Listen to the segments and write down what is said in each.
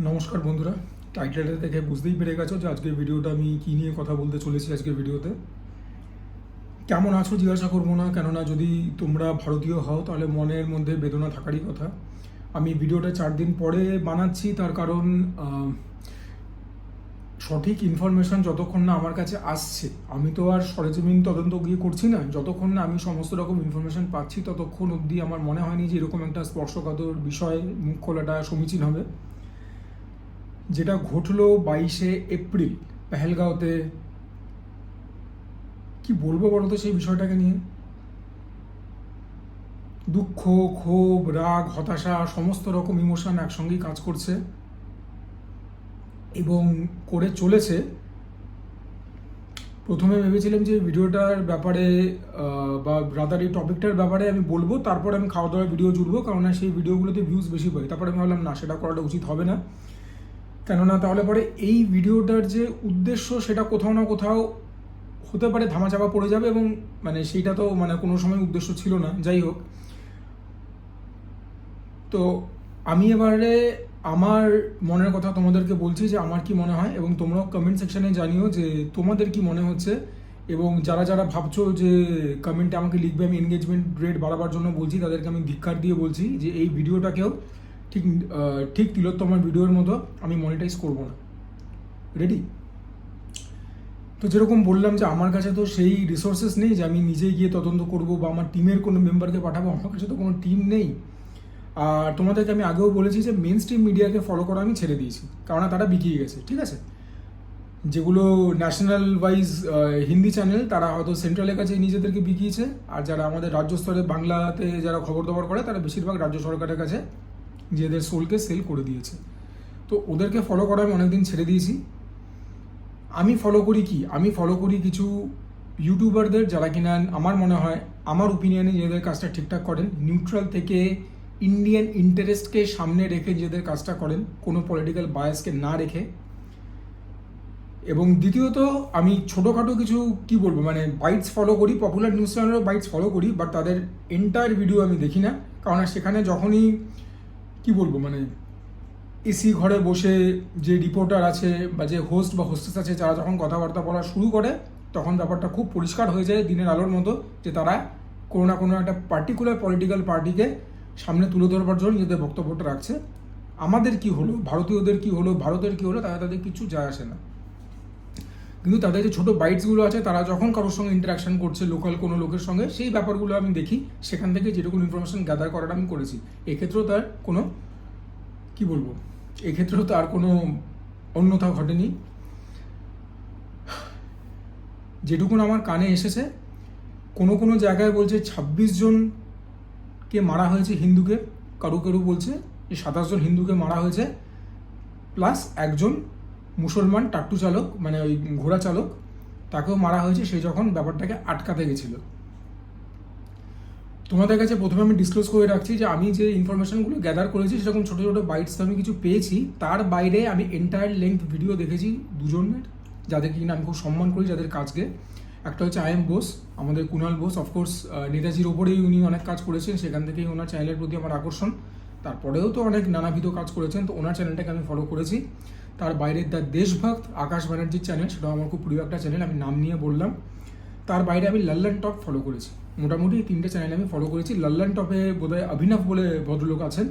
নমস্কার বন্ধুরা, টাইটেলটা দেখে বুঝতেই পেরে গেছো যে আজকের ভিডিওটা আমি কী নিয়ে কথা বলতে চলেছি। আজকের ভিডিওতে কেমন আছো জিজ্ঞাসা করবো না, কেননা যদি তোমরা ভারতীয় হও তাহলে মনের মধ্যে বেদনা থাকারই কথা। আমি ভিডিওটা 4 দিন পরে বানাচ্ছি, তার কারণ সঠিক ইনফরমেশন যতক্ষণ না আমার কাছে আসছে, আমি তো আর সরেজমিন তদন্ত গিয়ে করছি না, যতক্ষণ না আমি সমস্ত রকম ইনফরমেশন পাচ্ছি ততক্ষণ অবধি আমার মনে হয়নি যে এরকম একটা স্পর্শকাতর বিষয় মুখ খোলাটা সমীচীন হবে। যেটা ঘটলো 22শে এপ্রিল পেহেলগাঁওতে, কি বলবো বলো তো সেই বিষয়টাকে নিয়ে? দুঃখ, ক্ষোভ, রাগ, হতাশা, সমস্ত রকম ইমোশন একসঙ্গেই কাজ করছে এবং করে চলেছে। প্রথমে ভেবেছিলাম যে ভিডিওটার ব্যাপারে বা রাদার এই টপিকটার ব্যাপারে আমি বলবো, তারপর আমি খাওয়া দাওয়ার ভিডিও জুড়বো, কারণ সেই ভিডিওগুলোতে ভিউজ বেশি পাই। তারপরে আমি ভাবলাম না, সেটা করাটা উচিত হবে না, কেননা তাহলে পরে এই ভিডিওটার যে উদ্দেশ্য সেটা কোথাও না কোথাও হতে পারে ধামাচাপা পড়ে যাবে, এবং সেইটা তো কোনো সময় উদ্দেশ্য ছিল না। যাই হোক, তো আমি এবারে আমার মনের কথা তোমাদেরকে বলছি যে আমার কি মনে হয়, এবং তোমরাও কমেন্ট সেকশনে জানিও যে তোমাদের কি মনে হচ্ছে। এবং যারা যারা ভাবছো যে কমেন্টে আমাকে লিখবে, আমি এনগেজমেন্ট রেট বাড়াবার জন্য বলছি, তাদেরকে আমি ধিক্কার দিয়ে বলছি যে এই ভিডিওটাকেও ঠিক ঠিক তিলোত্তমার ভিডিওর মতো আমি মনিটাইজ করব না। রেডি? তো যেরকম বললাম যে আমার কাছে তো সেই রিসোর্সেস নেই যে আমি নিজেই গিয়ে তদন্ত করব বা আমার টিমের কোনো মেম্বারকে পাঠাবো। আমার কাছে তো কোনো টিম নেই। আর তোমাদেরকে আমি আগেও বলেছি যে মেন স্ট্রিম মিডিয়াকে ফলো করা আমি ছেড়ে দিয়েছি, কারণ তারা বিকিয়ে গেছে। ঠিক আছে, যেগুলো ন্যাশনাল ওয়াইজ হিন্দি চ্যানেল, তারা হয়তো সেন্ট্রালের কাছে নিজেদেরকে বিকিয়েছে, আর যারা আমাদের রাজ্য স্তরে বাংলাতে যারা খবর দাবর করে, তারা বেশিরভাগ রাজ্য সরকারের কাছে নিজেদের সোলকে সেল করে দিয়েছে। তো ওদেরকে ফলো করা আমি অনেকদিন ছেড়ে দিয়েছি। আমি ফলো করি কি, আমি ফলো করি কিছু ইউটিউবারদের, যারা কিনা আমার মনে হয়, আমার ওপিনিয়নে নিজেদের কাজটা ঠিকঠাক করেন, নিউট্রাল থেকে ইন্ডিয়ান ইন্টারেস্টকে সামনে রেখে নিজেদের কাজটা করেন, কোনো পলিটিক্যাল বায়াসকে না রেখে। এবং দ্বিতীয়ত, আমি ছোটোখাটো কিছু কি বলবো বাইটস ফলো করি, পপুলার নিউজ চ্যানেলেরও বাইটস ফলো করি, বাট তাদের এন্টায়ার ভিডিও আমি দেখি না, কারণ সেখানে যখনই কি বলবো এসি ঘরে বসে যে রিপোর্টার আছে বা যে হোস্ট বা হোস্টেস আছে, যারা যখন কথাবার্তা বলা শুরু করে, তখন ব্যাপারটা খুব পরিষ্কার হয়ে যায় দিনের আলোর মতো যে তারা কোনো না কোনো একটা পার্টিকুলার পলিটিক্যাল পার্টিকে সামনে তুলে ধরবার জন্য নিজেদের বক্তব্যটা রাখছে। আমাদের কি হলো, ভারতীয়দের কি হলো, ভারতের কি হলো, তাদের কিছু যায় আসে না। কিন্তু তাদের যে ছোটো বাইটসগুলো আছে, তারা যখন কারোর সঙ্গে ইন্টারাকশন করছে, লোকাল কোনো লোকের সঙ্গে, সেই ব্যাপারগুলো আমি দেখি, সেখান থেকে যেরকম ইনফরমেশন গ্যাদার করাটা আমি করেছি। এক্ষেত্রেও তার কোনো কি বলবো, এক্ষেত্রেও তার কোনো অন্যথা ঘটেনি। যেটুকুন আমার কানে এসেছে, কোনো কোনো জায়গায় বলছে 26 জনকে মারা হয়েছে হিন্দুকে, কারু কারু বলছে যে 27 জন হিন্দুকে মারা হয়েছে, প্লাস একজন মুসলমান টাট্টু চালক, ওই ঘোড়া চালক, তাকেও মারা হয়েছে, সে যখন ব্যাপারটাকে আটকাতে গেছিল। তোমাদের কাছে প্রথমে আমি ডিসক্লোজ করে রাখছি যে আমি যে ইনফরমেশনগুলো গ্যাদার করেছি, সেরকম ছোটো ছোটো বাইটস আমি কিছু পেয়েছি। তার বাইরে আমি এন্টায়ার লেন্থ ভিডিও দেখেছি দুজনের, যাদেরকে কিনা আমি খুব সম্মান করি, যাদের কাজকে। একটা হচ্ছে আই এম বোস, আমাদের কুণাল বোস। অফকোর্স নেতাজির ওপরেই উনি অনেক কাজ করেছেন, সেখান থেকেই ওনার চ্যানেলের প্রতি আমার আকর্ষণ। তারপরেও তো অনেক নানাবিধ কাজ করেছেন, তো ওনার চ্যানেলটাকে আমি ফলো করেছি। তার বাইরে দ্য দেশভক্ত আকাশ ব্যানার্জির চ্যানেল, সেটাও আমার খুব প্রিয় একটা চ্যানেল, আমি নাম নিয়ে বললাম। তার বাইরে আমি লাল্লান টপ ফলো করেছি। মোটামুটি 3টে চ্যানেল আমি ফলো করেছি। লাল্লান টপে বোধহয় অভিনব বলে ভদ্রলোক আছেন,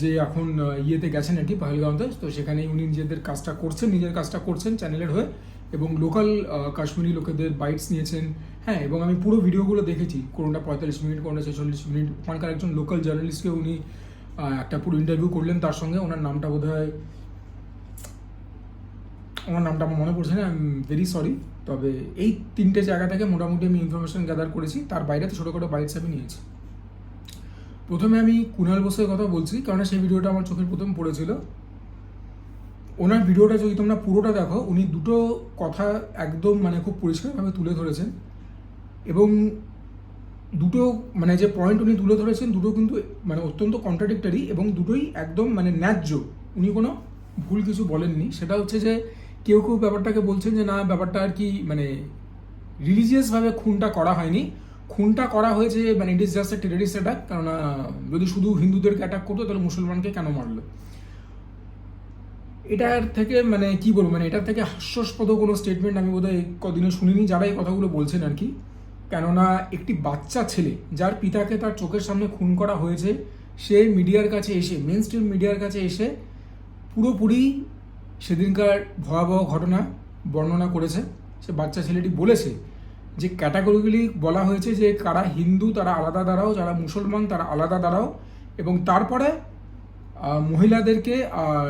যে এখন ইয়েতে গেছেন আর কি, পহেলগাঁওতে। তো সেখানেই উনি নিজের কাজটা করছেন চ্যানেলের হয়ে, এবং লোকাল কাশ্মীরি লোকেদের বাইটস নিয়েছেন। হ্যাঁ, এবং আমি পুরো ভিডিওগুলো দেখেছি, কোনোটা 45 মিনিট, কোনোটা 46 মিনিট। ওখানকার একজন লোকাল জার্নালিস্টকে উনি একটা পুরো ইন্টারভিউ করলেন তার সঙ্গে। ওনার নামটা আমার মনে পড়ছে না, আই এম ভেরি সরি। তবে এই 3টে জায়গা থেকে মোটামুটি আমি ইনফরমেশন গ্যাদার করেছি। তার বাইরে তো ছোটোখাটো বাইটস আমি নিয়েছি। প্রথমে আমি কুণাল বোসের কথা বলছি, কারণ সেই ভিডিওটা আমার চোখের প্রথম পড়েছিল। ওনার ভিডিওটা যদি তোমরা পুরোটা দেখো, উনি দুটো কথা একদম খুব পরিষ্কারভাবে তুলে ধরেছেন, এবং দুটো যে পয়েন্ট উনি তুলে ধরেছেন, দুটো কিন্তু অত্যন্ত কন্ট্রাডিক্টরি, এবং দুটোই একদম ন্যায্য। উনি কোনো ভুল কিছু বলেননি। সেটা হচ্ছে যে কেউ কেউ ব্যাপারটাকে বলছেন যে না, ব্যাপারটা আর কি রিলিজিয়াসভাবে খুনটা করা হয়নি, খুনটা করা হয়েছে it is just a terrorist attack. কারণ যদি শুধু হিন্দুদেরকে অ্যাটাক করতো, তাহলে মুসলমানকে কেন মারলো? এটার থেকে মানে কি বলবো, মানে এটার থেকে হাস্যাস্পদ কোনো স্টেটমেন্ট আমি বোধহয় এই কদিনে শুনিনি যারা এই কথাগুলো বলছেন আর কি। কেননা একটি বাচ্চা ছেলে যার পিতাকে তার চোখের সামনে খুন করা হয়েছে, সে মিডিয়ার কাছে এসে, মেন স্ট্রিম মিডিয়ার কাছে এসে পুরোপুরি সেদিনকার ভয়াবহ ঘটনা বর্ণনা করেছে। সে বাচ্চা ছেলেটি বলেছে যে ক্যাটাগরিগুলি বলা হয়েছে যে কারা হিন্দু তারা আলাদা দাঁড়াও, যারা মুসলমান তারা আলাদা দাঁড়াও, এবং তারপরে মহিলাদেরকে আর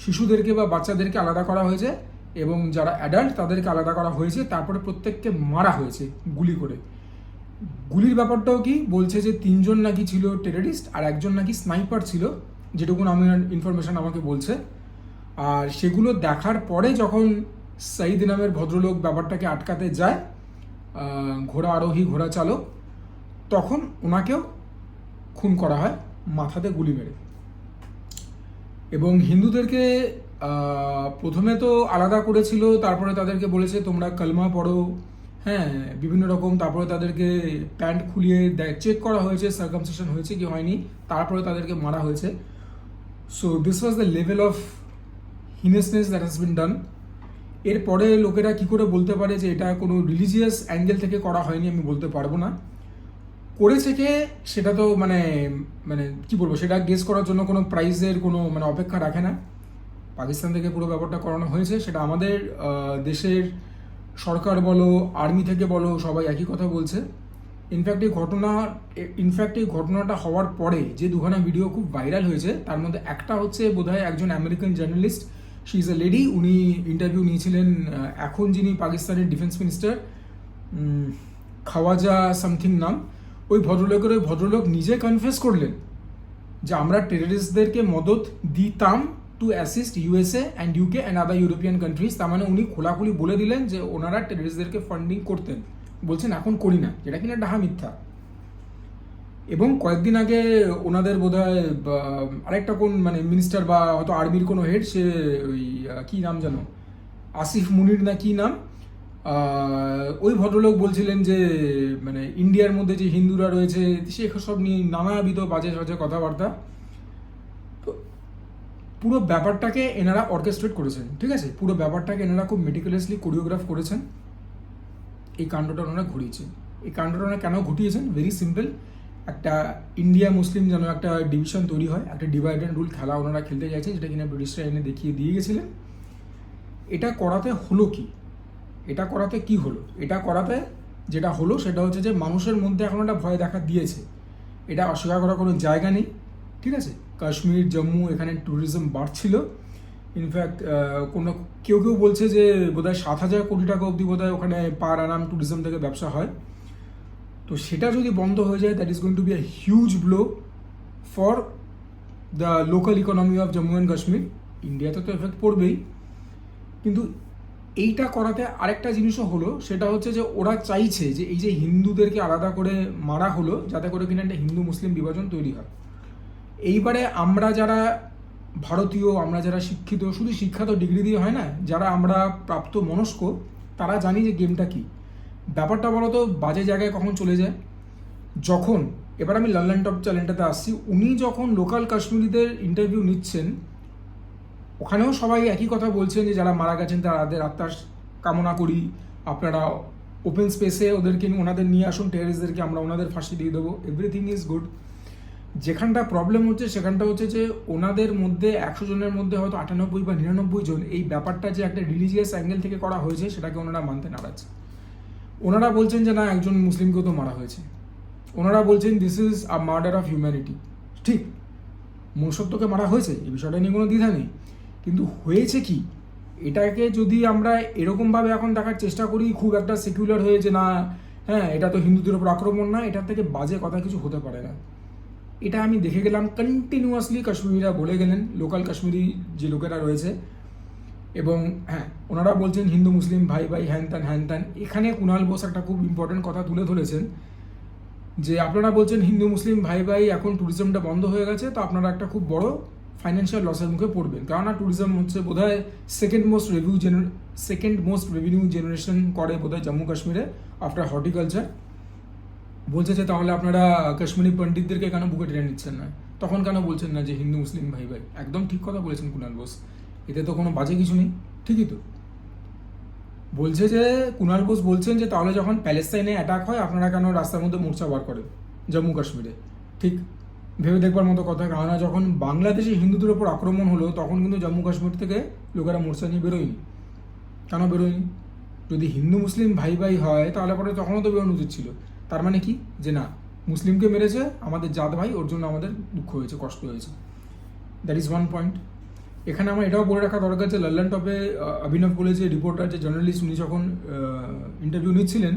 শিশুদেরকে বা বাচ্চাদেরকে আলাদা করা হয়েছে, এবং যারা অ্যাডাল্ট তাদেরকে আলাদা করা হয়েছে, তারপরে প্রত্যেককে মারা হয়েছে গুলি করে। গুলির ব্যাপারটাও কি বলছে যে 3জন নাকি ছিল টেররিস্ট আর একজন নাকি স্নাইপার ছিল, যেটুকুন আমি ইনফরমেশন আমাকে বলছে। আর সেগুলো দেখার পরে যখন সাইদ নামের ভদ্রলোক ব্যাপারটাকে আটকাতে যায়, ঘোড়া আরোহী ঘোড়া চালক, তখন ওনাকেও খুন করা হয় মাথাতে গুলি মেরে। এবং হিন্দুদেরকে প্রথমে তো আলাদা করেছিল, তারপরে তাদেরকে বলেছে তোমরা কলমা পড়ো, হ্যাঁ বিভিন্ন রকম, তারপরে তাদেরকে প্যান্ট খুলিয়ে চেক করা হয়েছে সার্কামসিশন হয়েছে কি হয়নি, তারপরে তাদেরকে মারা হয়েছে। So this was the level of heinousness that has been done. এরপরে লোকেরা কি করে বলতে পারে যে এটা কোনো রিলিজিয়াস অ্যাঙ্গেল থেকে করা হয়নি, আমি বলতে পারবো না। করেছে কে সেটা তো মানে মানে কি বলবো, সেটা গেস করার জন্য কোনো প্রাইজের কোনো মানে অপেক্ষা রাখে না। পাকিস্তান থেকে পুরো ব্যাপারটা করানো হয়েছে, সেটা আমাদের দেশের সরকার বলো, আর্মি থেকে বলো, সবাই একই কথা বলছে। ইনফ্যাক্ট এই ঘটনাটা হওয়ার পরে যে দুখানা ভিডিও খুব ভাইরাল হয়েছে, তার মধ্যে একটা হচ্ছে বোধহয় একজন American journalist, she is a lady, উনি ইন্টারভিউ নিয়েছিলেন এখন যিনি পাকিস্তানের ডিফেন্স মিনিস্টার, খাওয়াজা সামথিং নাম, ওই ভদ্রলোক নিজে কনফেস করলেন যে আমরা টেররিস্টদেরকে মদত দিতাম two assist USA and UK and other European countries. তার মানে উনি খোলাখুলি বলে দিলেন যে ওনারা টেররিস্টদেরকে ফান্ডিং করতেন, বলছেন এখন করি না, যেটা কিনা ডাহা মিথ্যা। এবং কয়েকদিন আগে ওনাদের বোধহয় আরেকটা কোন মানে মিনিস্টার বা হয়তো আর্মির কোনো হেড, সে ওই কী নাম জানো, আসিফ মুনির না কি নাম, ওই ভদ্রলোক বলছিলেন যে মানে ইন্ডিয়ার মধ্যে যে হিন্দুরা রয়েছে সেসব নিয়ে নানাবিধ বাজে বাজে কথাবার্তা। তো পুরো ব্যাপারটাকে এনারা অর্কেস্ট্রেট করেছেন, ঠিক আছে, পুরো ব্যাপারটাকে এনারা খুব মেটিকুলাসলি কোরিওগ্রাফ করেছেন। এই কাণ্ডটা ওনারা ঘটিয়েছেন। এই কাণ্ডটা ওনারা কেন ঘটিয়েছেন? ভেরি সিম্পল, একটা ইন্ডিয়া মুসলিম যেন একটা ডিভিশন তৈরি হয়, একটা ডিভাইড অ্যান্ড রুল খেলা ওনারা খেলতে চাইছেন, যেটা কিনা ব্রিটিশরা এনে দেখিয়ে দিয়ে গেছিলেন। এটা করাতে হলো কি, এটা করাতে কি হলো? এটা করাতে যেটা হলো সেটা হচ্ছে যে মানুষের মধ্যে এখন একটা ভয় দেখা দিয়েছে, এটা অস্বীকার করার কোনো জায়গা নেই, ঠিক আছে। কাশ্মীর, জম্মু, এখানে ট্যুরিজম বাড়ছিল। ইনফ্যাক্ট কেউ বলছে যে বোধহয় 7,000 কোটি টাকা অবধি বোধহয় ওখানে পার আনাম ট্যুরিজম থেকে ব্যবসা হয়। তো সেটা যদি বন্ধ হয়ে যায়, that is going to be a huge blow for the local economy of Jammu and Kashmir. ইন্ডিয়াতে তো এফেক্ট পড়বেই, কিন্তু এইটা করাতে আরেকটা জিনিসও হলো, সেটা হচ্ছে যে ওরা চাইছে যে এই যে হিন্দুদেরকে আলাদা করে মারা হলো, যাতে করে কিনা একটা হিন্দু মুসলিম বিভাজন তৈরি হয়। এইবারে আমরা যারা ভারতীয়, আমরা যারা শিক্ষিত, শুধু শিক্ষা তো ডিগ্রি দিয়ে হয় না, যারা আমরা প্রাপ্ত মনস্ক, তারা জানি যে গেমটা কি। ব্যাপারটা বলো তো বাজে জায়গায় কখন চলে যায়, যখন এবার আমি লন্ডন টপ চ্যানেলটাতে আসছি, উনি যখন লোকাল কাশ্মীরিদের ইন্টারভিউ নিচ্ছেন, ওখানেও সবাই একই কথা বলছেন যে যারা মারা গেছেন তাদের আত্মার কামনা করি, আপনারা ওপেন স্পেসে ওদেরকে ওনাদের নিয়ে আসুন, টেররিস্টদেরকে আমরা ওনাদের ফাঁসি দিয়ে দেবো, এভরিথিং ইজ গুড। যেখানটা প্রবলেম হচ্ছে সেখানটা হচ্ছে যে ওনাদের মধ্যে 100 জনের মধ্যে হয়তো 98 বা 99 জন এই ব্যাপারটা যে একটা রিলিজিয়াস অ্যাঙ্গেল থেকে করা হয়েছে সেটাকে ওনারা মানতে নারাজ। ওনারা বলছেন যে না, একজন মুসলিমকেও তো মারা হয়েছে। ওনারা বলছেন this is a murder of humanity. ঠিক, মনুষ্যত্বকে মারা হয়েছে, এই বিষয়টা নিয়ে কোনো দ্বিধা নেই, কিন্তু হয়েছে কি, এটাকে যদি আমরা এরকমভাবে এখন দেখার চেষ্টা করি খুব একটা সেকুলার হয়ে যে না হ্যাঁ এটা তো হিন্দুদের উপর আক্রমণ, না, এটার থেকে বাজে কথা কিছু হতে পারে না। এটা আমি দেখে গেলাম কন্টিনিউয়াসলি কাশ্মীরিরা বলে গেলেন, লোকাল কাশ্মীরি যে লোকেরা রয়েছে, এবং হ্যাঁ ওনারা বলছেন হিন্দু মুসলিম ভাই ভাই হ্যান ত্যান। এখানে কুণাল বোস একটা খুব ইম্পর্টেন্ট কথা তুলে ধরেছেন যে আপনারা বলছেন হিন্দু মুসলিম ভাই ভাই, এখন ট্যুরিজমটা বন্ধ হয়ে গেছে, তো আপনারা একটা খুব বড় ফাইন্যান্সিয়াল লসের মুখে পড়বেন, কেননা ট্যুরিজম হচ্ছে বোধহয় সেকেন্ড মোস্ট রেভিনিউ জেনারেশন করে বোধহয় জম্মু কাশ্মীরে আফটার হর্টিকালচার। বলছে যে তাহলে আপনারা কাশ্মীরি পণ্ডিতদেরকে কেন বুকে টেনে নিচ্ছেন না, তখন কেন বলছেন না যে হিন্দু মুসলিম ভাই ভাই? একদম ঠিক কথা বলেছেন কুণাল বোস। এতে তো কোনো বাজে কিছু নেই, ঠিকই তো। বলছে যে কুণাল বোস বলছেন যে তাহলে যখন প্যালেস্তাইনে অ্যাটাক হয় আপনারা কেন রাস্তার মধ্যে মোর্চা বার করেন জম্মু কাশ্মীরে? ঠিক ভেবে দেখবার মতো কথা, কেননা যখন বাংলাদেশে হিন্দুদের ওপর আক্রমণ হলো তখন কিন্তু জম্মু কাশ্মীর থেকে লোকেরা মোর্চা নিয়ে বেরোয়নি। কেন বেরোয়নি? যদি হিন্দু মুসলিম ভাই ভাই হয় তাহলে পরে তখনও তো বেরোনো উচিত ছিল। তার মানে কি, যে না, মুসলিমকে মেরেছে আমাদের জাত ভাই, ওর জন্য আমাদের দুঃখ হয়েছে, কষ্ট হয়েছে। That is one point. এখানে আমার এটাও বলে রাখা দরকার যে লল্লান টপে অভিনব বলে যে রিপোর্টার, যে জার্নালিস্ট, উনি যখন ইন্টারভিউ নিচ্ছিলেন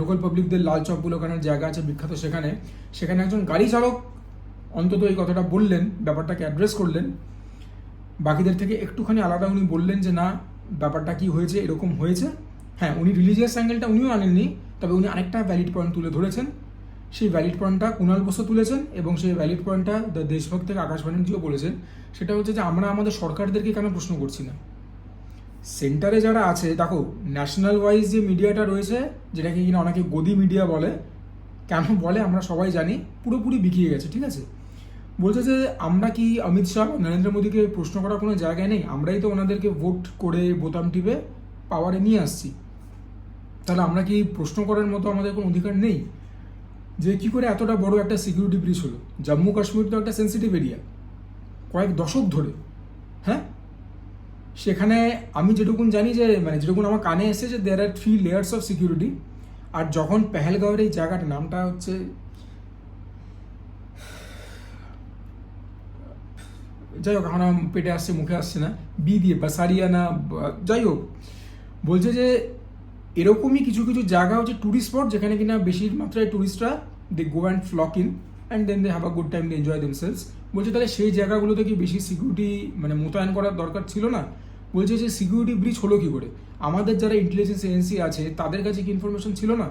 লোকাল পাবলিকদের, লাল চক বলে ওখানে জায়গা আছে বিখ্যাত, সেখানে একজন গাড়ি চালক অন্তত এই কথাটা বললেন, ব্যাপারটাকে অ্যাড্রেস করলেন। বাকিদের থেকে একটুখানি আলাদা উনি বললেন যে না, ব্যাপারটা কি হয়েছে, এরকম হয়েছে। হ্যাঁ, উনি রিলিজিয়াস অ্যাঙ্গেলটা উনিও আনেননি, তবে উনি আরেকটা ভ্যালিড পয়েন্ট তুলে ধরেছেন। সেই ভ্যালিড পয়েন্টটা কুণাল বসু তুলেছেন, এবং সেই ভ্যালিড পয়েন্টটা দ্য দেশভক্ত থেকে আকাশ ব্যানার্জিও বলেছেন। সেটা হচ্ছে যে আমরা আমাদের সরকারদেরকে কেন প্রশ্ন করছি না? সেন্টারে যারা আছে, দেখো ন্যাশনাল ওয়াইজ যে মিডিয়াটা রয়েছে, যেটাকে কিনা অনেকে গদি মিডিয়া বলে, কেন বলে আমরা সবাই জানি, পুরোপুরি বিকিয়ে গেছে, ঠিক আছে। বলছে যে আমরা কি অমিত শাহ, নরেন্দ্র মোদীকে প্রশ্ন করার কোনো জায়গায় নেই? আমরাই তো ওনাদেরকে ভোট করে বোতাম টিপে পাওয়ারে নিয়ে আসছি, তাহলে আমরা কি প্রশ্ন করার মতো আমাদের কোনো অধিকার নেই? যে কী করে এতটা বড় একটা সিকিউরিটি ব্রিচ হলো? জম্মু কাশ্মীর তো একটা সেন্সিটিভ এরিয়া, কয়েক দশক ধরে। হ্যাঁ, সেখানে আমি যেটুকুন জানি, যে মানে যেটুকুন আমার কানে এসেছে, যে দেয়ার আর 3 লেয়ার্স অফ সিকিউরিটি। আর যখন পেহেলগাঁওয়ের এই জায়গাটা, নামটা হচ্ছে যাই হোক, এখন পেটে আসছে, মুখে আসছে না, বি দিয়ে বাসারিয়া না, যাই হোক, বলছে যে এরকমই কিছু কিছু জায়গা হচ্ছে ট্যুরিস্ট স্পট, যেখানে কিনা বেশি মাত্রায় ট্যুরিস্টরা they go and flock in and then they have a good time, they enjoy themselves. বলছে তাহলে সেই জায়গাগুলোতে কি বেশি সিকিউরিটি মানে মোতায়েন করার দরকার ছিল না? বলছে যে সিকিউরিটি ব্রিচ হলো কি করে? আমাদের যারা ইন্টেলিজেন্স এজেন্সি আছে তাদের কাছে কি ইনফরমেশন ছিল না?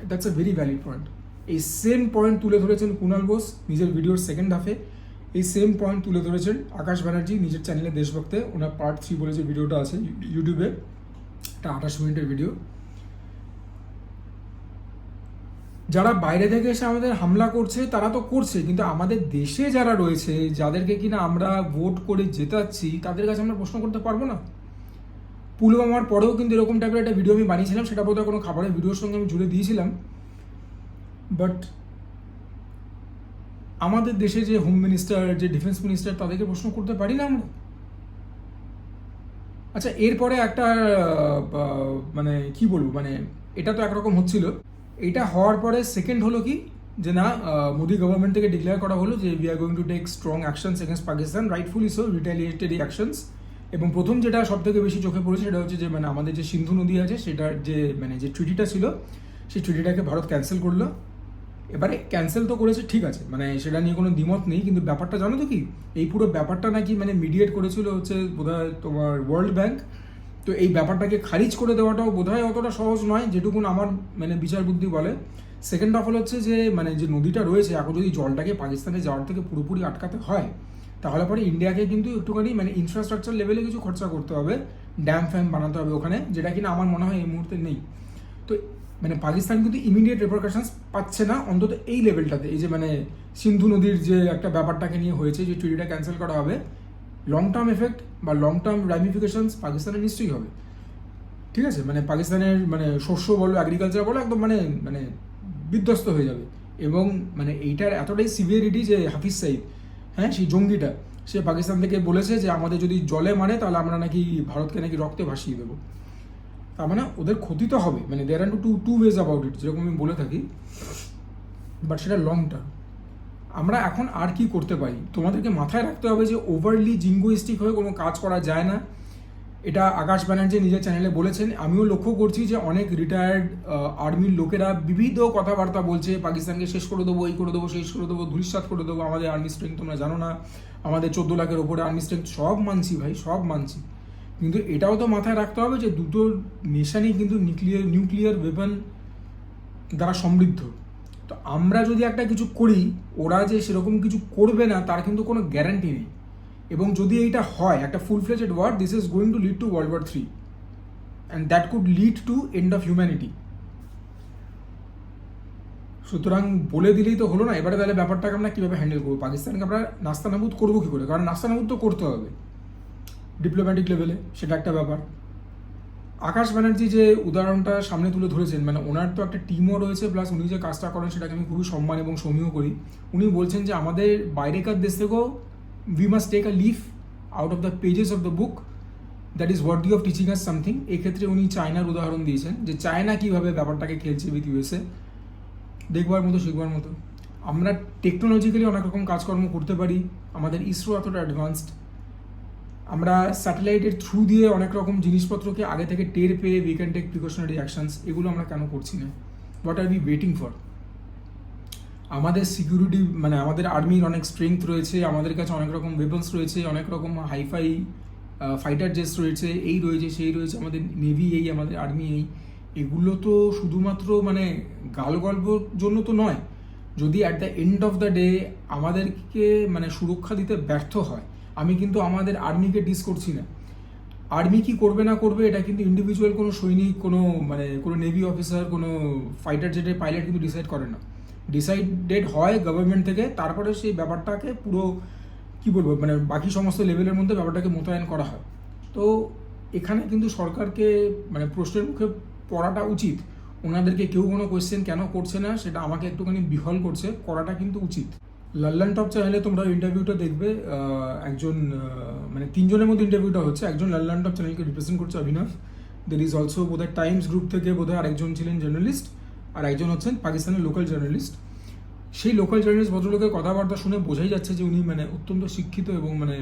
That's a very valid point. এই সেম পয়েন্ট তুলে ধরেছেন কুণাল বোস নিজের ভিডিওর সেকেন্ড হাফে। এই সেম পয়েন্ট তুলে ধরেছেন আকাশ ব্যানার্জি নিজের চ্যানেলে দেশভক্তে। ওনার পার্ট 3 বলে যে ভিডিওটা আছে ইউটিউবে, একটা 28 মিনিটের ভিডিও। যারা বাইরে থেকে এসে আমাদের হামলা করছে তারা তো করছে, কিন্তু আমাদের দেশে যারা রয়েছে, যাদেরকে কিনা আমরা ভোট করে জেতাচ্ছি, তাদের কাছে আমরা প্রশ্ন করতে পারবো না? পুলওয়ামার পরেও কিন্তু এরকম টাইপের একটা ভিডিও আমি বানিয়েছিলাম, সেটা বোধহয় কোনো খাবারের ভিডিওর সঙ্গে আমি জুড়ে দিয়েছিলাম। বাট আমাদের দেশে যে হোম মিনিস্টার, যে ডিফেন্স মিনিস্টার, তাদেরকে প্রশ্ন করতে পারি না আমরা? আচ্ছা, এরপরে একটা মানে কি বলবো, মানে এটা তো একরকম হচ্ছিল, এটা হওয়ার পরে সেকেন্ড হলো কি, যে না, মোদি গভর্নমেন্ট থেকে ডিক্লেয়ার করা হলো যে we are going to take strong actions against Pakistan, rightfully so, retaliatory actions. এবং প্রথম যেটা সব থেকে বেশি চোখে পড়েছে সেটা হচ্ছে যে মানে আমাদের যে সিন্ধু নদী আছে, সেটার যে মানে যে ট্রিটিটা ছিল, সেই ট্রিটিটাকে ভারত ক্যান্সেল করলো। এবারে ক্যান্সেল তো করেছে, ঠিক আছে, মানে সেটা নিয়ে কোনো দ্বিমত নেই, কিন্তু ব্যাপারটা জানো তো কি, এই পুরো ব্যাপারটা নাকি মানে মিডিয়েট করেছিল হচ্ছে বোধহয় তোমার ওয়ার্ল্ড ব্যাংক। তো এই ব্যাপারটাকে খারিজ করে দেওয়াটাও বোধহয় অতটা সহজ নয়, যেটুকুন আমার মানে বিচার বুদ্ধি বলে। সেকেন্ড অফ অল হচ্ছে যে মানে যে নদীটা রয়েছে, এখন যদি জলটাকে পাকিস্তানে যাওয়ার থেকে পুরোপুরি আটকাতে হয়, তাহলে পরে ইন্ডিয়াকে কিন্তু একটুখানি মানে ইনফ্রাস্ট্রাকচার লেভেলে কিছু খরচা করতে হবে, ড্যাম ফ্যাম বানাতে হবে ওখানে, যেটা কিনা আমার মনে হয় এই মুহূর্তে নেই। তো মানে পাকিস্তান কিন্তু ইমিডিয়েট রেপারকাশনস পাচ্ছে না, অন্তত এই লেভেলটাতে। এই যে মানে সিন্ধু নদীর যে একটা ব্যাপারটাকে নিয়ে হয়েছে, যে ট্রিটিটা ক্যান্সেল করা হবে, লং টার্ম এফেক্ট বা লং টার্ম র্যামিফিকেশনস পাকিস্তানের নিশ্চয়ই হবে, ঠিক আছে। মানে পাকিস্তানের মানে শস্য বলো, অ্যাগ্রিকালচার বলো, একদম মানে মানে বিধ্বস্ত হয়ে যাবে। এবং মানে এইটার এতটাই সিভিয়ারিটি যে হাফিজ সাইদ, হ্যাঁ, সেই জঙ্গিটা, সে পাকিস্তান থেকে বলেছে যে আমাদের যদি জলে মারে তাহলে আমরা নাকি ভারতকে নাকি রক্তে ভাসিয়ে দেবো। তার মানে ওদের ক্ষতি তো হবে, মানে দেয়ার আর টু ওয়েজ অ্যাবাউট ইট, যেরকম আমি বলে থাকি, বাট সেটা লং টার্ম। আমরা এখন আর কি করতে পারি? তোমাদেরকে মাথায় রাখতে হবে যে ওভারলি জিঙ্গোইস্টিক হয়ে কোনো কাজ করা যায় না। এটা আকাশ ব্যানার্জি নিজের চ্যানেলে বলেছেন। আমিও লক্ষ্য করছি যে অনেক রিটায়ার্ড আর্মির লোকেরা বিবিধ কথাবার্তা বলছে, পাকিস্তানকে শেষ করে দেবো, এই করে দেবো, শেষ করে দেবো, ধূলিসাৎ করে দেবো, আমাদের আর্মি স্ট্রেংথ তোমরা জানো না, আমাদের 14 লাখের ওপরে আর্মি স্ট্রেংথ। সব মানছি ভাই, সব মানছি, কিন্তু এটাও তো মাথায় রাখতে হবে যে দুটো নেশানই কিন্তু নিউক্লিয়ার ওয়েপন দ্বারা সমৃদ্ধ। তো আমরা যদি একটা কিছু করি, ওরা যে সেরকম কিছু করবে না তার কিন্তু কোনো গ্যারান্টি নেই। এবং যদি এইটা হয় একটা full fledged war, this is going to lead to world war 3 and that could lead to end of humanity. সুতরাং বলে দিলেই তো হলো না। এবারে তাহলে ব্যাপারটাকে আমরা কীভাবে হ্যান্ডেল করবো? পাকিস্তানকে আমরা নাস্তানাবুদ করবো কী করে? কারণ নাস্তানাবুদ তো করতে হবে। ডিপ্লোম্যাটিক লেভেলে, সেটা একটা ব্যাপার। আকাশ ব্যানার্জি যে উদাহরণটা সামনে তুলে ধরেছেন, মানে ওনার তো একটা টিমও রয়েছে, প্লাস উনি যে কাজটা করেন সেটাকে আমি খুবই সম্মান এবং সমীহ করি। উনি বলছেন যে আমাদের বাইরেকার দেশ থেকেও we must take a leaf out of the pages of the book that is worthy of teaching us something. এক্ষেত্রে উনি চায়নার উদাহরণ দিয়েছেন যে চায়না কীভাবে ব্যাপারটাকে খেলছে উইথ ইউএসএ, দেখবার মতো, শিখবার মতো। আমরা টেকনোলজিক্যালি অনেক রকম কাজকর্ম করতে পারি, আমাদের ইসরো এতটা অ্যাডভান্সড, আমরা স্যাটেলাইটের থ্রু দিয়ে অনেক রকম জিনিসপত্রকে আগে থেকে টের পেয়ে we can take precautionary actions. এগুলো আমরা কেন করছি না? What are we waiting for? আমাদের সিকিউরিটি, মানে আমাদের আর্মির অনেক স্ট্রেংথ রয়েছে, আমাদের কাছে অনেক রকম ওয়েপন্স রয়েছে, অনেক রকম হাইফাই ফাইটার জেটস রয়েছে, এই রয়েছে সেই রয়েছে, আমাদের নেভি এই, আমাদের আর্মি এই। এগুলো তো শুধুমাত্র মানে গাল গল্পর জন্য তো নয়। যদি at the end of the day আমাদেরকে মানে সুরক্ষা দিতে ব্যর্থ হয়, আমি কিন্তু আমাদের আর্মিকে ডিস করছি না। আর্মি কি করবে না করবে এটা কিন্তু ইন্ডিভিজুয়াল কোনো সৈনিক, কোনো মানে কোনো নেভি অফিসার, কোনো ফাইটার জেটের পাইলট কিন্তু ডিসাইড করে না। ডিসাইডেড হয় গভর্নমেন্ট থেকে, তারপরে সেই ব্যাপারটাকে পুরো কী বলবো মানে বাকি সমস্ত লেভেলের মধ্যে ব্যাপারটাকে মোতায়েন করা হয়। তো এখানে কিন্তু সরকারকে মানে প্রশ্নের মুখে পড়াটা উচিত। ওনাদেরকে কেউ কোনো কোয়েশ্চেন কেন করছে না সেটা আমাকে একটুখানি বিহল করছে, করাটা কিন্তু উচিত। লাল্লান টপ চ্যানেলে তোমরা ইন্টারভিউটা দেখবে, একজন মানে তিনজনের মধ্যে ইন্টারভিউটা হচ্ছে। একজন লাল্লান টপ চ্যানেলকে রিপ্রেজেন্ট করছে অভিনব, দের ইজ অলসো বোধহয় টাইমস গ্রুপ থেকে বোধহয় আরেকজন ছিলেন জার্নালিস্ট, আর একজন হচ্ছেন পাকিস্তানের লোকাল জার্নালিস্ট। সেই লোকাল জার্নালিস্ট ভদ্রলোকের কথাবার্তা শুনে বোঝাই যাচ্ছে যে উনি মানে অত্যন্ত শিক্ষিত এবং মানে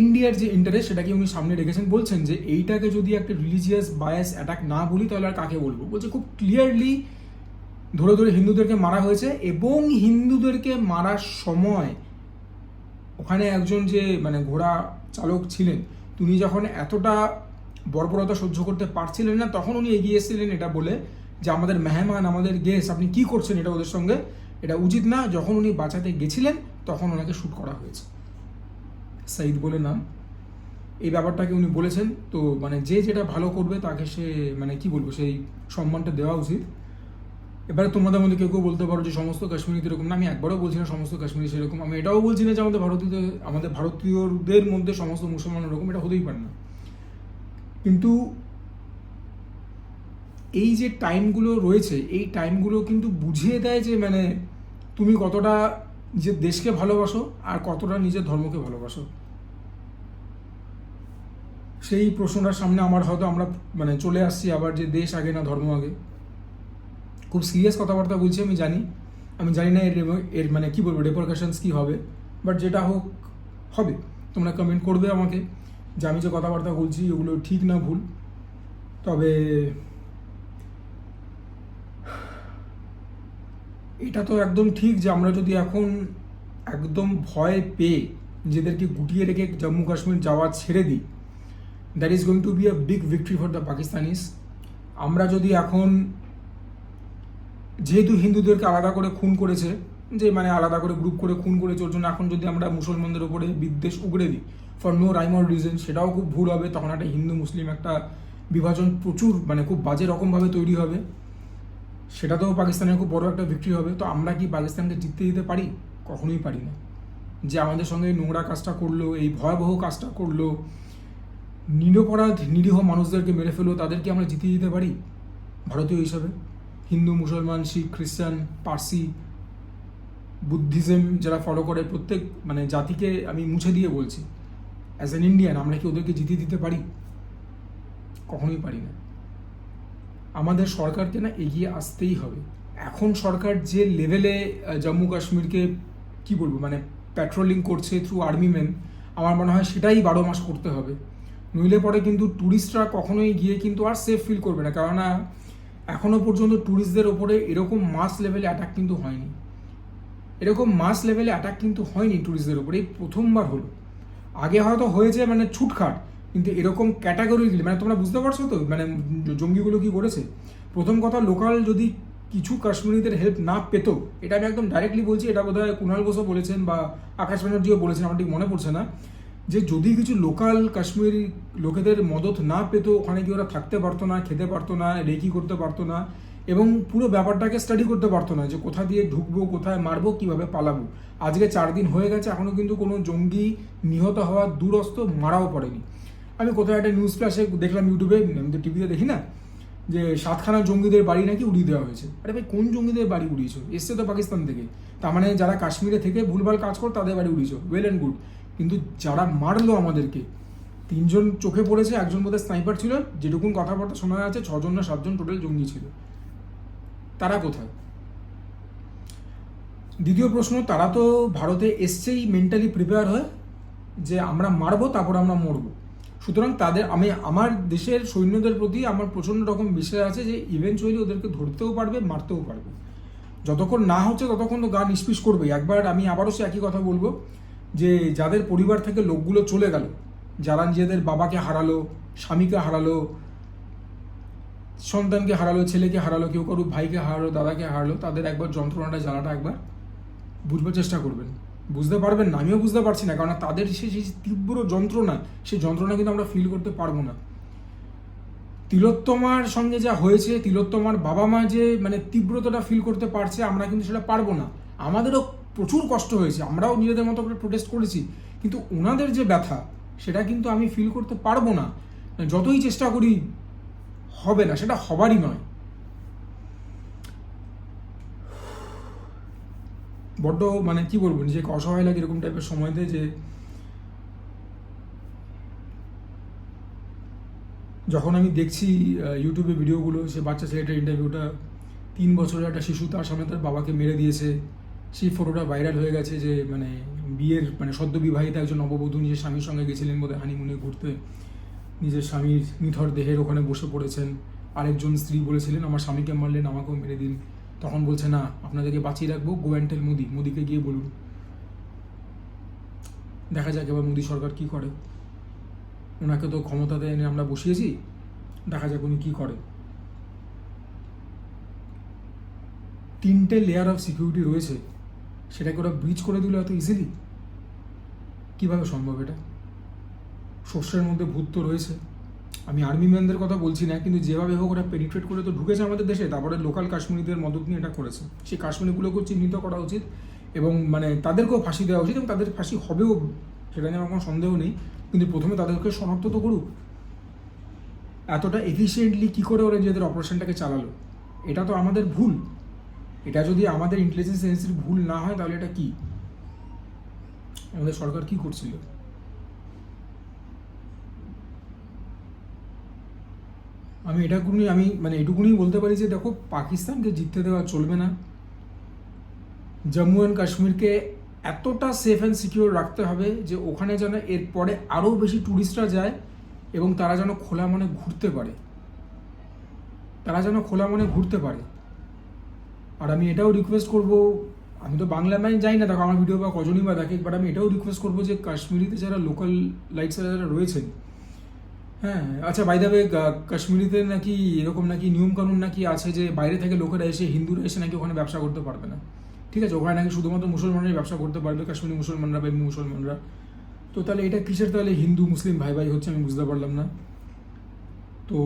ইন্ডিয়ার যে ইন্টারেস্ট সেটাকে উনি সামনে রেখেছেন। বলছেন যে এইটাকে যদি একটা রিলিজিয়াস বায়াস অ্যাটাক না বলি তাহলে আর কাকে বলবো। বলছে খুব ক্লিয়ারলি ধরে ধরে হিন্দুদেরকে মারা হয়েছে, এবং হিন্দুদেরকে মারার সময় ওখানে একজন যে মানে ঘোড়া চালক ছিলেন, তিনি যখন এতটা বর্বরতা সহ্য করতে পারছিলেন না, তখন উনি এগিয়ে এসেছিলেন এটা বলে যে আমাদের মেহমান, আমাদের গেস্ট, আপনি কি করছেন এটা ওদের সঙ্গে, এটা উচিত না। যখন উনি বাঁচাতে গেছিলেন তখন ওনাকে শ্যুট করা হয়েছে, সাইদ বলে নাম। এই ব্যাপারটাকে উনি বলেছেন। তো মানে যে যেটা ভালো করবে তাকে সে মানে কি বলবো সেই সম্মানটা দেওয়া উচিত। এবারে তোমাদের মধ্যে কেউ কেউ বলতে পারো যে সমস্ত কাশ্মীরি এরকম না। আমি একবারও বলছি না সমস্ত কাশ্মীরি সেরকম। আমি এটাও বলছি না যে আমাদের ভারতীয়দের মধ্যে সমস্ত মুসলমান এরকম, এটা হতেই পারে না। কিন্তু এই যে টাইমগুলো রয়েছে, এই টাইমগুলো কিন্তু বুঝিয়ে দেয় যে মানে তুমি কতটা নিজের দেশকে ভালোবাসো আর কতটা নিজের ধর্মকে ভালোবাসো। সেই প্রশ্নটার সামনে হয়তো আমরা মানে চলে আসছি আবার যে দেশ আগে না ধর্ম আগে। খুব সিরিয়াস কথাবার্তা বলছি, আমি জানি না এর মানে কি বলবো রেপারকাশনস কী হবে, বাট যেটা হোক হবে। তোমরা কমেন্ট করবে আমাকে যে আমি যে কথাবার্তা বলছি ওগুলো ঠিক না ভুল। তবে এটা তো একদম ঠিক যে আমরা যদি এখন একদম ভয় পেয়ে নিজেদেরকে গুটিয়ে রেখে জম্মু কাশ্মীর যাওয়া ছেড়ে দিই, that is going to be a big victory for the Pakistanis. আমরা যদি এখন, যেহেতু হিন্দুদেরকে আলাদা করে খুন করেছে, যে মানে আলাদা করে গ্রুপ করে খুন করেছে, ওর জন্য এখন যদি আমরা মুসলমানদের ওপরে বিদ্বেষ উগড়ে দিই for no rhyme or reason, সেটাও খুব ভুল হবে। তখন একটা হিন্দু মুসলিম একটা বিভাজন প্রচুর মানে খুব বাজে রকমভাবে তৈরি হবে, সেটাতেও পাকিস্তানের খুব বড় একটা ভিক্টরি হবে। তো আমরা কি পাকিস্তানকে জিততে দিতে পারি? কখনোই পারি না। যে আমাদের সঙ্গে এই নোংরা কাজটা করলো, এই ভয়াবহ কাজটা করলো, নিরপরাধ নিরীহ মানুষদেরকে মেরে ফেলো, তাদেরকে আমরা জিতিয়ে দিতে পারি ভারতীয় হিসাবে? হিন্দু, মুসলমান, শিখ, খ্রিস্টান, পার্সি, বুদ্ধিজম যারা ফলো করে প্রত্যেক মানে জাতিকে আমি মুছে দিয়ে বলছি, অ্যাজ অ্যান ইন্ডিয়ান আমরা কি ওদেরকে জিতিয়ে দিতে পারি? কখনোই পারি না। আমাদের সরকারকে না এগিয়ে আসতেই হবে। এখন সরকার যে লেভেলে জম্মু কাশ্মীরকে কি বলবো মানে প্যাট্রোলিং করছে থ্রু আর্মি ম্যান, আমার মনে হয় সেটাই 12 মাস করতে হবে। নইলে পরে কিন্তু ট্যুরিস্টরা কখনোই গিয়ে কিন্তু আর সেফ ফিল করবে না। কেননা এখনও পর্যন্ত ট্যুরিস্টদের ওপরে এরকম মাস লেভেলে অ্যাটাক কিন্তু হয়নি। ট্যুরিস্টদের ওপরে এই প্রথমবার হলো। আগে হয়তো হয়েছে মানে ছুটখাট, কিন্তু এরকম ক্যাটাগরিক্যালি মানে তোমরা বুঝতে পারছো তো মানে জঙ্গিগুলো কি করেছে। প্রথম কথা, লোকাল যদি কিছু কাশ্মীরিদের হেল্প না পেত, এটা আমি একদম ডাইরেক্টলি বলছি, এটা বোধহয় কুণাল ঘোষও বলেছেন বা আকাশ ব্যানার্জিও বলেছেন, আমার ঠিক মনে পড়ছে না, যে যদি কিছু লোকাল কাশ্মীরি লোকেদের মদত না পেত, ওখানে কি ওরা থাকতে পারতো না, খেতে পারতো না, রেকি করতে পারতো না, এবং পুরো ব্যাপারটাকে স্টাডি করতে পারতো না যে কোথা দিয়ে ঢুকবো, কোথায় মারবো, কিভাবে পালাবো। আজকে 4 দিন হয়ে গেছে, এখনও কিন্তু কোনো জঙ্গি নিহত হওয়ার দূরস্থ, মারাও পড়েনি। আমি কোথাও একটা নিউজ ফ্ল্যাশে দেখলাম ইউটিউবে, আমি তো টিভিতে দেখি না, যে 7খানা জঙ্গিদের বাড়ি নাকি উড়িয়ে দেওয়া হয়েছে। আরে ভাই, কোন জঙ্গিদের বাড়ি উড়িয়েছো? এসছে তো পাকিস্তান থেকে, তার মানে যারা কাশ্মীরে থেকে ভুলভাল কাজ কর তাদের বাড়ি উড়িয়েছো, ওয়েল অ্যান্ড গুড। কিন্তু যারা মারলো আমাদেরকে, 3 জন চোখে পড়েছে, একজন বোধহয় স্নাইপার ছিল, যেটুকুন কথাবার্তা শোনা যাচ্ছে 6 জন না 7 জন টোটাল জঙ্গি ছিল। তারা কোথায়? দ্বিতীয় প্রশ্ন, তারা তো ভারতে এসছেই মেন্টালি প্রিপেয়ার হয়ে যে আমরা মারবো, তারপর আমরা মরবো। সুতরাং আমার দেশের সৈন্যদের প্রতি আমার প্রচণ্ড রকম বিশ্বাস আছে যে ইভেনচুয়ালি ওদেরকে ধরতেও পারবে, মারতেও পারবে। যতক্ষণ না হচ্ছে ততক্ষণ তো গা নিষ্পিস করবে। আমি আবারও সে একই কথা বলবো, যে যাদের পরিবার থেকে লোকগুলো চলে গেল, যারা নিজেদের বাবাকে হারালো, স্বামীকে হারালো, সন্তানকে হারালো, ছেলেকে হারালো, কেউ কারো ভাইকে হারালো, দাদাকে হারালো, তাদের একবার যন্ত্রণাটা, জ্বালাটা একবার বুঝবার চেষ্টা করবেন। বুঝতে পারবেন না, আমিও বুঝতে পারছি না, কারণ তাদের সেই তীব্র যন্ত্রণা, সেই যন্ত্রণা কিন্তু আমরা ফিল করতে পারবো না। তিলোত্তমার সঙ্গে যা হয়েছে, তিলোত্তমার বাবা মা যে মানে তীব্রতাটা ফিল করতে পারছে, আমরা কিন্তু সেটা পারবো না। আমাদেরও প্রচুর কষ্ট হয়েছে, আমরাও নিজেদের মতো করে প্রোটেস্ট করেছি, কিন্তু ওনাদের যে ব্যথা, সেটা কিন্তু আমি ফিল করতে পারবো না। যতই চেষ্টা করি হবে না, সেটা হবারই নয়। বড্ড মানে কি বলবো, নিজেকে অসহায় লাগে এরকম টাইপের সময়তে, যে যখন আমি দেখছি ইউটিউবে ভিডিওগুলো, সে বাচ্চা ছেলেটার ইন্টারভিউটা, 3 বছরের একটা শিশু তার সামনে তার বাবাকে মেরে দিয়েছে, সেই ফটোটা ভাইরাল হয়ে গেছে, যে মানে বিয়ের মানে সদ্য বিবাহিত একজন নববধূ নিজের স্বামীর সঙ্গে গেছিলেন বোধহয় হানিমুনে ঘুরতে, নিজের স্বামীর নিথর দেহের ওখানে বসে পড়েছেন। আরেকজন স্ত্রী বলেছিলেন আমার স্বামীকে মারলেন, আমাকেও মেরে দিন। তখন বলছে না, আপনাদেরকে বাঁচিয়ে রাখবো, গো অ্যান্ড টেল মোদিকে গিয়ে বলুন। দেখা যাক এবার মোদি সরকার কি করে। ওনাকে তো ক্ষমতাতে এনে আমরা বসিয়েছি, দেখা যাক উনি কী করে। 3টে লেয়ার অফ সিকিউরিটি রয়েছে, সেটাকে ওরা ব্রিচ করে দিল এত ইজিলি? কীভাবে সম্ভব এটা? শস্যের মধ্যে ভূত তো রয়েছে। আমি আর্মি ম্যানদের কথা বলছি না, কিন্তু যেভাবে হোক ওরা পেনিট্রেট করে তো ঢুকেছে আমাদের দেশে, তারপরে লোকাল কাশ্মীরিদের মদত নিয়ে এটা করেছে। সেই কাশ্মীরিগুলোকেও চিহ্নিত করা উচিত, এবং মানে তাদেরকেও ফাঁসি দেওয়া উচিত, এবং তাদের ফাঁসি হবেও, সেটা নিয়ে আমার কোনো সন্দেহ নেই। কিন্তু প্রথমে তাদেরকে শনাক্ত তো করুক। এতটা এফিসিয়েন্টলি কী করে ওরা নিজেদের অপারেশনটাকে চালালো, এটা তো আমাদের ভুল। এটা যদি আমাদের ইন্টেলিজেন্স এজেন্সির ভুল না হয়, তাহলে এটা কি? আমাদের সরকার কি করছিল? আমি মানে এটুকুনি বলতে পারি যে দেখো, পাকিস্তানকে জিততে দেওয়া চলবে না। জম্মু অ্যান্ড কাশ্মীরকে এতটা সেফ অ্যান্ড সিকিউর রাখতে হবে যে ওখানে যেন এরপরে আরও বেশি ট্যুরিস্টরা যায়, এবং তারা যেন খোলা মনে ঘুরতে পারে। আর আমি এটাও রিকোয়েস্ট করব, আমি তো বাংলা ম্যান যাই না, দেখো আমার ভিডিও বা কজনই বা দেখে, বাট আমি এটাও রিকোয়েস্ট করবো যে কাশ্মীরিতে যারা লোকাল লাইটসরা যারা রয়েছেন, হ্যাঁ আচ্ছা, বাই দ্য ওয়ে, কাশ্মীরিতে নাকি এরকম নাকি নিয়মকানুন নাকি আছে যে বাইরে থেকে লোকেরা এসে, হিন্দুরা এসে নাকি ওখানে ব্যবসা করতে পারবে না। ঠিক আছে, ওখানে নাকি শুধুমাত্র মুসলমানরাই ব্যবসা করতে পারবে, কাশ্মীরি মুসলমানরা বা এমনি মুসলমানরা। তো তাহলে এটা কিসের তাহলে হিন্দু মুসলিম ভাই ভাই হচ্ছে, আমি বুঝতে পারলাম না। তো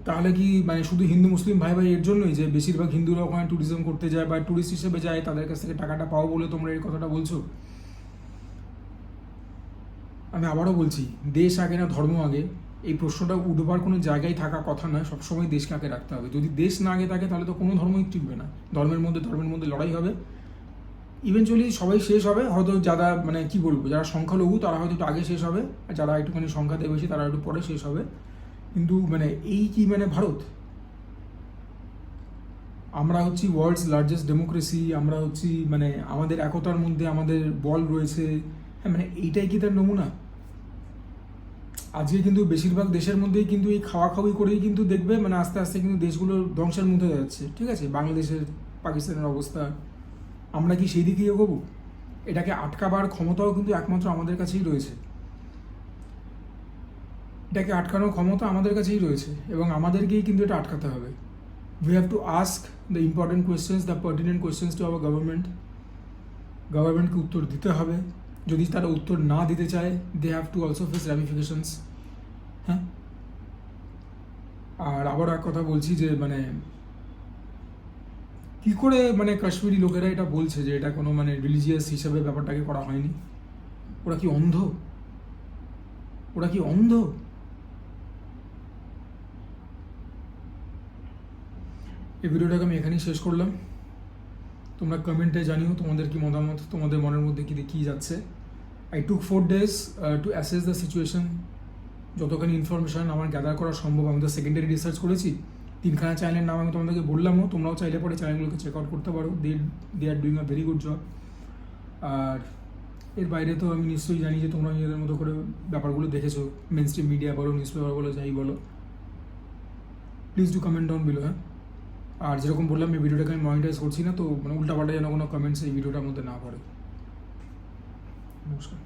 তাহলে কি মানে শুধু হিন্দু মুসলিম ভাই ভাই এর জন্যই যে বেশিরভাগ হিন্দুরা ওখানে ট্যুরিজম করতে যায় বা ট্যুরিস্ট হিসেবে যায়, তাদের কাছ থেকে টাকাটা পাও বলে তোমরা এই কথাটা বলছো? আমি আবারও বলছি, দেশ আগে না ধর্ম আগে, এই প্রশ্নটা উঠবার কোনো জায়গায় থাকা কথা নয়। সবসময় দেশকে আগে রাখতে হবে। যদি দেশ না আগে থাকে, তাহলে তো কোনো ধর্মই টিকবে না। ধর্মের মধ্যে লড়াই হবে, ইভেনচুয়ালি সবাই শেষ হবে। হয়তো যারা মানে কি বলবো, যারা সংখ্যালঘু তারা হয়তো একটু আগে শেষ হবে, আর যারা একটুখানি সংখ্যাতে বেশি তারা একটু পরে শেষ হবে। কিন্তু মানে এই কি মানে ভারত, আমরা হচ্ছি ওয়ার্ল্ডস লার্জেস্ট ডেমোক্রেসি, আমরা হচ্ছি মানে আমাদের একতার মধ্যে আমাদের বল রয়েছে, হ্যাঁ মানে এইটাই কি তার নমুনা? আজকে কিন্তু বেশিরভাগ দেশের মধ্যেই কিন্তু এই খাওয়া খাওয়ি করেই কিন্তু দেখবে মানে আস্তে আস্তে কিন্তু দেশগুলো ধ্বংসের মধ্যে যাচ্ছে। ঠিক আছে, বাংলাদেশের, পাকিস্তানের অবস্থা, আমরা কি সেই দিকেই এগোবো? এটাকে আটকাবার ক্ষমতাও কিন্তু একমাত্র আমাদের কাছেই রয়েছে। এটাকে আটকানোর ক্ষমতা আমাদের কাছেই রয়েছে, এবং আমাদেরকেই কিন্তু এটা আটকাতে হবে। We have to ask the important questions, the pertinent questions to our government. গভর্নমেন্টকে উত্তর দিতে হবে। যদি তারা উত্তর না দিতে চায়, they have to also face ramifications. হ্যাঁ, আর আবার এক কথা বলছি যে মানে কী করে মানে কাশ্মীরি লোকেরা এটা বলছে যে এটা কোনো মানে রিলিজিয়াস হিসাবে ব্যাপারটাকে করা হয়নি? ওরা কি অন্ধ? ওরা কি অন্ধ? এই ভিডিওটাকে আমি এখানেই শেষ করলাম। তোমরা কমেন্টে জানিও তোমাদের কি মতামত, তোমাদের মনের মধ্যে কী যাচ্ছে। I took 4 days to assess the situation. যতখানি ইনফরমেশান আমার গ্যাদার করা সম্ভব আমি তো সেকেন্ডারি রিসার্চ করেছি। 3খানা চ্যানেলের নাম আমি তোমাদেরকে বললামও, তোমরাও চাইলে পরে চ্যানেলগুলোকে চেক আউট করতে পারো। They are doing a very good job. আর এর বাইরে তো আমি নিশ্চয়ই জানি যে তোমরা নিজেদের মতো করে ব্যাপারগুলো দেখেছো, মেন স্ট্রিম মিডিয়া বলো, নিউজ পেপার বলো, যাই বলো। Please do comment down below. হ্যাঁ, আর যেরকম বললাম এই ভিডিওটাকে আমি মনিটাইজ করছি না, তো মানে উল্টাপাল্টা যেন কোনো কমেন্টস এই ভিডিওটার মধ্যে না পড়ে। নমস্কার।